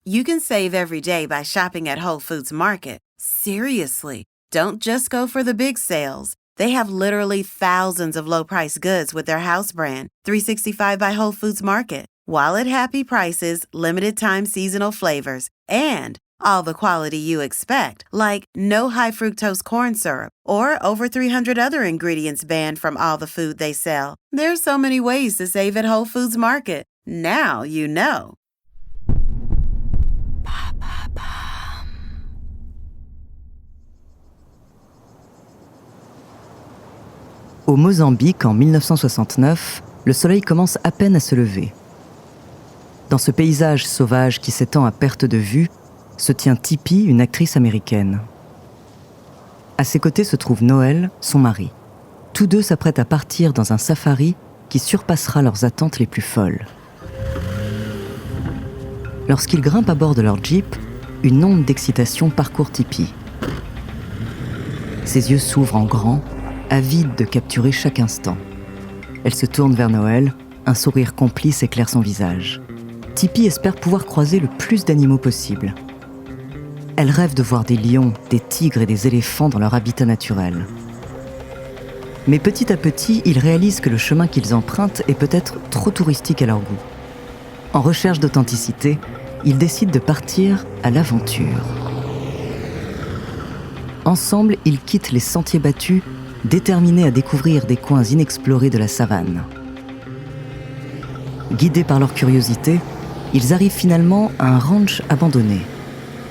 You can save every day by shopping at Whole Foods Market. Seriously, don't just go for the big sales. They have literally thousands of low-price goods with their house brand, 365 by Whole Foods Market. While at happy prices, limited-time seasonal flavors, and all the quality you expect, like no high-fructose corn syrup or over 300 other ingredients banned from all the food they sell. There's so many ways to save at Whole Foods Market. Now you know. Au Mozambique, en 1969, le soleil commence à peine à se lever. Dans ce paysage sauvage qui s'étend à perte de vue, se tient Tipi, une actrice américaine. À ses côtés se trouve Noël, son mari. Tous deux s'apprêtent à partir dans un safari qui surpassera leurs attentes les plus folles. Lorsqu'ils grimpent à bord de leur Jeep, une onde d'excitation parcourt Tipi. Ses yeux s'ouvrent en grand, avide de capturer chaque instant. Elle se tourne vers Noël, un sourire complice éclaire son visage. Tipi espère pouvoir croiser le plus d'animaux possible. Elle rêve de voir des lions, des tigres et des éléphants dans leur habitat naturel. Mais petit à petit, ils réalisent que le chemin qu'ils empruntent est peut-être trop touristique à leur goût. En recherche d'authenticité, ils décident de partir à l'aventure. Ensemble, ils quittent les sentiers battus, déterminés à découvrir des coins inexplorés de la savane. Guidés par leur curiosité, ils arrivent finalement à un ranch abandonné.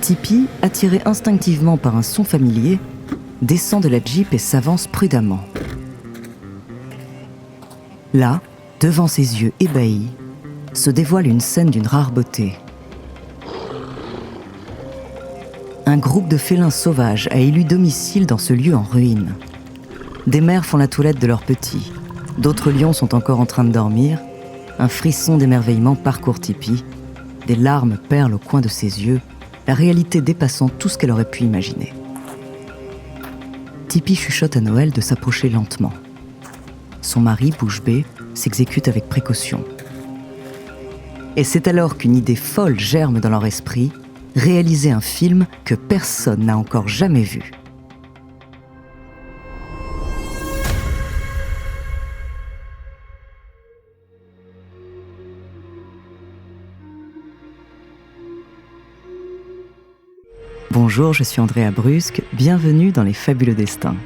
Tipi, attiré instinctivement par un son familier, descend de la Jeep et s'avance prudemment. Là, devant ses yeux ébahis, se dévoile une scène d'une rare beauté. Un groupe de félins sauvages a élu domicile dans ce lieu en ruine. Des mères font la toilette de leurs petits. D'autres lions sont encore en train de dormir. Un frisson d'émerveillement parcourt Tipi. Des larmes perlent au coin de ses yeux, la réalité dépassant tout ce qu'elle aurait pu imaginer. Tipi chuchote à Noël de s'approcher lentement. Son mari, bouche bée, s'exécute avec précaution. Et c'est alors qu'une idée folle germe dans leur esprit, réaliser un film que personne n'a encore jamais vu. Bonjour, je suis Andrea Brusque, bienvenue dans Les Fabuleux Destins.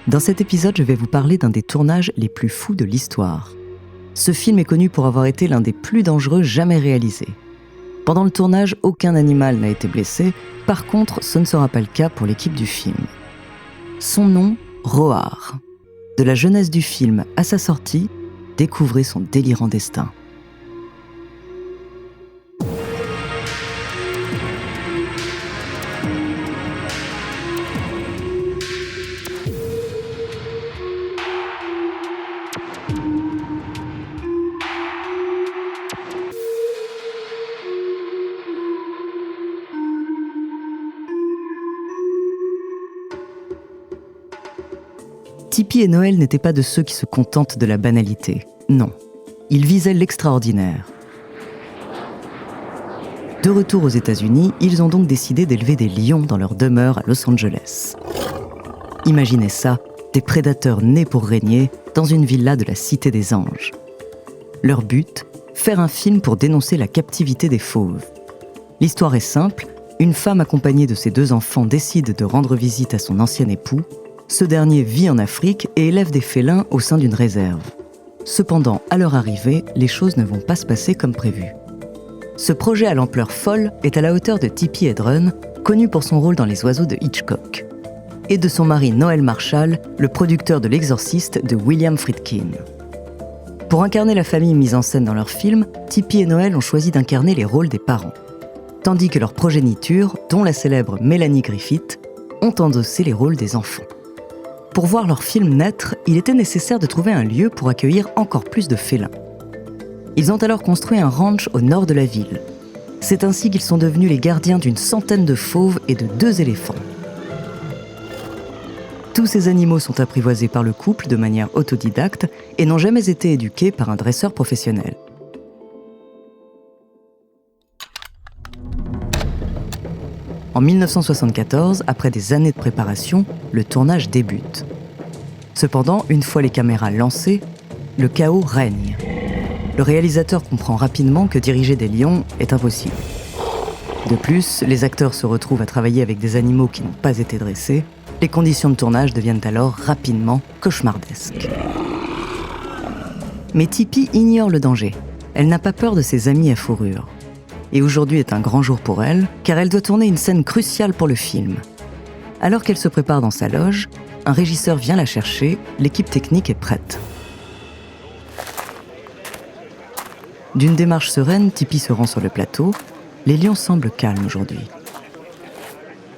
Dans cet épisode, je vais vous parler d'un des tournages les plus fous de l'histoire. Ce film est connu pour avoir été l'un des plus dangereux jamais réalisés. Pendant le tournage, aucun animal n'a été blessé, par contre, ce ne sera pas le cas pour l'équipe du film. Son nom, Roar. De la jeunesse du film à sa sortie, découvrez son délirant destin. Tipi et Noël n'étaient pas de ceux qui se contentent de la banalité. Non, ils visaient l'extraordinaire. De retour aux États-Unis, ils ont donc décidé d'élever des lions dans leur demeure à Los Angeles. Imaginez ça, des prédateurs nés pour régner dans une villa de la Cité des Anges. Leur but, faire un film pour dénoncer la captivité des fauves. L'histoire est simple, une femme accompagnée de ses 2 enfants décide de rendre visite à son ancien époux. Ce dernier vit en Afrique et élève des félins au sein d'une réserve. Cependant, à leur arrivée, les choses ne vont pas se passer comme prévu. Ce projet à l'ampleur folle est à la hauteur de Tippi Hedren, connu pour son rôle dans Les Oiseaux de Hitchcock, et de son mari Noel Marshall, le producteur de L'Exorciste de William Friedkin. Pour incarner la famille mise en scène dans leur film, Tippi et Noel ont choisi d'incarner les rôles des parents, tandis que leur progéniture, dont la célèbre Melanie Griffith, ont endossé les rôles des enfants. Pour voir leur film naître, il était nécessaire de trouver un lieu pour accueillir encore plus de félins. Ils ont alors construit un ranch au nord de la ville. C'est ainsi qu'ils sont devenus les gardiens d'une centaine de fauves et de 2 éléphants. Tous ces animaux sont apprivoisés par le couple de manière autodidacte et n'ont jamais été éduqués par un dresseur professionnel. En 1974, après des années de préparation, le tournage débute. Cependant, une fois les caméras lancées, le chaos règne. Le réalisateur comprend rapidement que diriger des lions est impossible. De plus, les acteurs se retrouvent à travailler avec des animaux qui n'ont pas été dressés. Les conditions de tournage deviennent alors rapidement cauchemardesques. Mais Tippi ignore le danger. Elle n'a pas peur de ses amis à fourrure. Et aujourd'hui est un grand jour pour elle, car elle doit tourner une scène cruciale pour le film. Alors qu'elle se prépare dans sa loge, un régisseur vient la chercher, l'équipe technique est prête. D'une démarche sereine, Tippi se rend sur le plateau. Les lions semblent calmes aujourd'hui.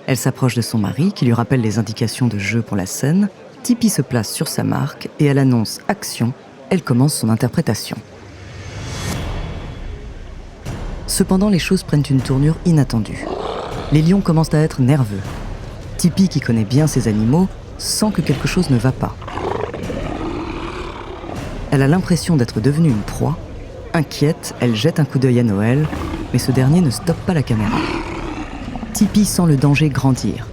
Elle s'approche de son mari, qui lui rappelle les indications de jeu pour la scène. Tippi se place sur sa marque et à l'annonce « Action », elle commence son interprétation. Cependant, les choses prennent une tournure inattendue. Les lions commencent à être nerveux. Tippi, qui connaît bien ces animaux, sent que quelque chose ne va pas. Elle a l'impression d'être devenue une proie. Inquiète, elle jette un coup d'œil à Noël, mais ce dernier ne stoppe pas la caméra. Tippi sent le danger grandir.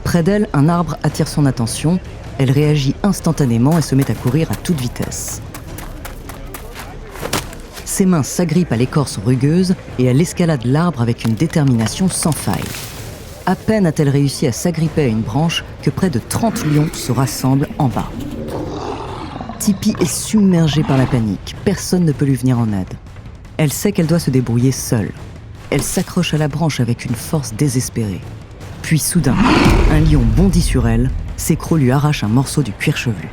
Près d'elle, un arbre attire son attention. Elle réagit instantanément et se met à courir à toute vitesse. Ses mains s'agrippent à l'écorce rugueuse et elle escalade l'arbre avec une détermination sans faille. À peine a-t-elle réussi à s'agripper à une branche que près de 30 lions se rassemblent en bas. Tippi est submergée par la panique. Personne ne peut lui venir en aide. Elle sait qu'elle doit se débrouiller seule. Elle s'accroche à la branche avec une force désespérée. Puis soudain, un lion bondit sur elle. Ses crocs lui arrachent un morceau du cuir chevelu.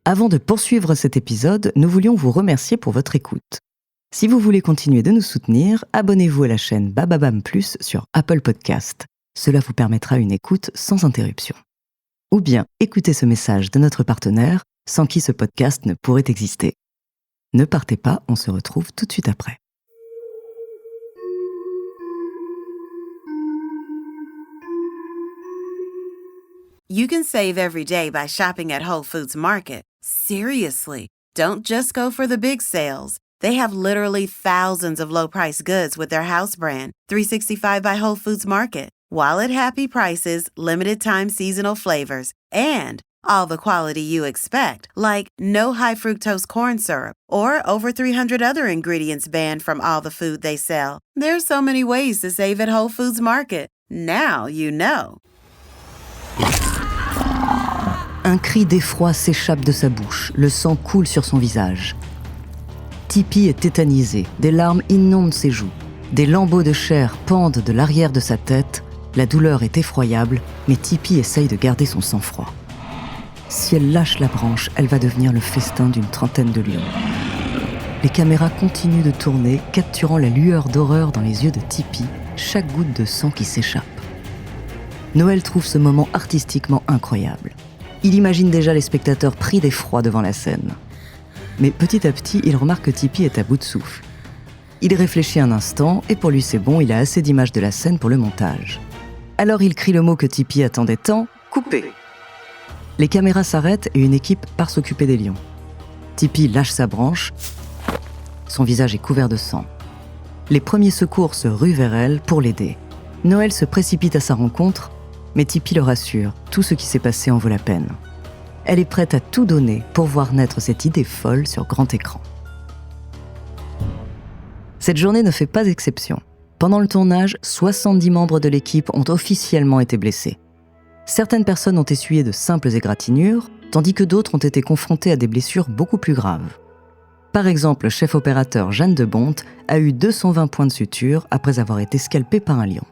Avant de poursuivre cet épisode, nous voulions vous remercier pour votre écoute. Si vous voulez continuer de nous soutenir, abonnez-vous à la chaîne Bababam Plus sur Apple Podcast. Cela vous permettra une écoute sans interruption. Ou bien écoutez ce message de notre partenaire, sans qui ce podcast ne pourrait exister. Ne partez pas, on se retrouve tout de suite après. You can save every day by shopping at Whole Foods Market. Seriously, don't just go for the big sales. They have literally thousands of low-price goods with their house brand, 365 by Whole Foods Market. While at happy prices, limited-time seasonal flavors, and all the quality you expect, like no high-fructose corn syrup or over 300 other ingredients banned from all the food they sell. There's so many ways to save at Whole Foods Market. Now you know. Un cri d'effroi s'échappe de sa bouche, le sang coule sur son visage. Tippi est tétanisée, des larmes inondent ses joues. Des lambeaux de chair pendent de l'arrière de sa tête. La douleur est effroyable, mais Tippi essaye de garder son sang-froid. Si elle lâche la branche, elle va devenir le festin d'une trentaine de lions. Les caméras continuent de tourner, capturant la lueur d'horreur dans les yeux de Tippi, chaque goutte de sang qui s'échappe. Noël trouve ce moment artistiquement incroyable. Il imagine déjà les spectateurs pris d'effroi devant la scène. Mais petit à petit, il remarque que Tippi est à bout de souffle. Il réfléchit un instant, et pour lui c'est bon, il a assez d'images de la scène pour le montage. Alors il crie le mot que Tippi attendait tant, « Couper !» Les caméras s'arrêtent et une équipe part s'occuper des lions. Tippi lâche sa branche, son visage est couvert de sang. Les premiers secours se ruent vers elle pour l'aider. Noël se précipite à sa rencontre, mais Tippi le rassure, tout ce qui s'est passé en vaut la peine. Elle est prête à tout donner pour voir naître cette idée folle sur grand écran. Cette journée ne fait pas exception. Pendant le tournage, 70 membres de l'équipe ont officiellement été blessés. Certaines personnes ont essuyé de simples égratignures, tandis que d'autres ont été confrontées à des blessures beaucoup plus graves. Par exemple, le chef opérateur Jeanne de Bonte a eu 220 points de suture après avoir été scalpé par un lion.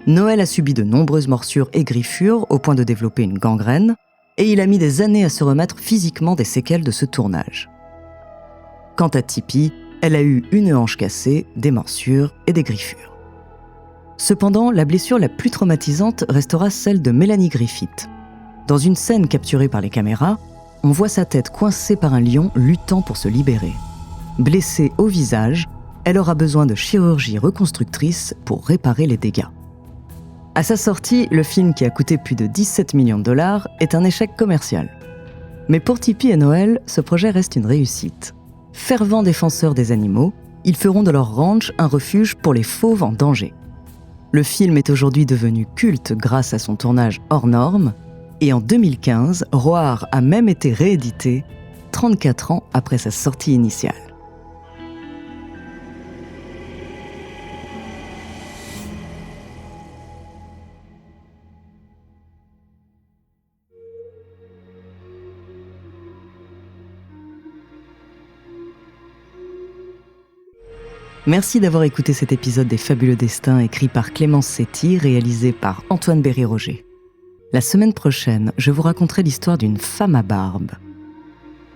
Noël a subi de nombreuses morsures et griffures au point de développer une gangrène, et il a mis des années à se remettre physiquement des séquelles de ce tournage. Quant à Tippi, elle a eu une hanche cassée, des morsures et des griffures. Cependant, la blessure la plus traumatisante restera celle de Mélanie Griffith. Dans une scène capturée par les caméras, on voit sa tête coincée par un lion luttant pour se libérer. Blessée au visage, elle aura besoin de chirurgie reconstructrice pour réparer les dégâts. À sa sortie, le film qui a coûté plus de 17 millions de dollars est un échec commercial. Mais pour Tippi et Noël, ce projet reste une réussite. Fervents défenseurs des animaux, ils feront de leur ranch un refuge pour les fauves en danger. Le film est aujourd'hui devenu culte grâce à son tournage hors norme, et en 2015, Roar a même été réédité 34 ans après sa sortie initiale. Merci d'avoir écouté cet épisode des Fabuleux Destins écrit par Clémence Setti, réalisé par Antoine Berry-Roger. La semaine prochaine, je vous raconterai l'histoire d'une femme à barbe.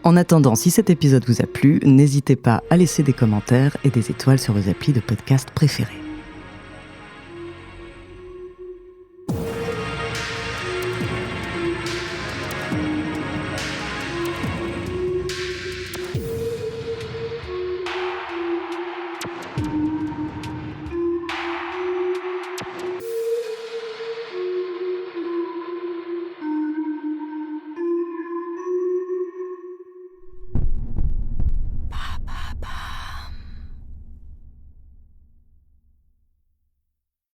En attendant, si cet épisode vous a plu, n'hésitez pas à laisser des commentaires et des étoiles sur vos applis de podcast préférés.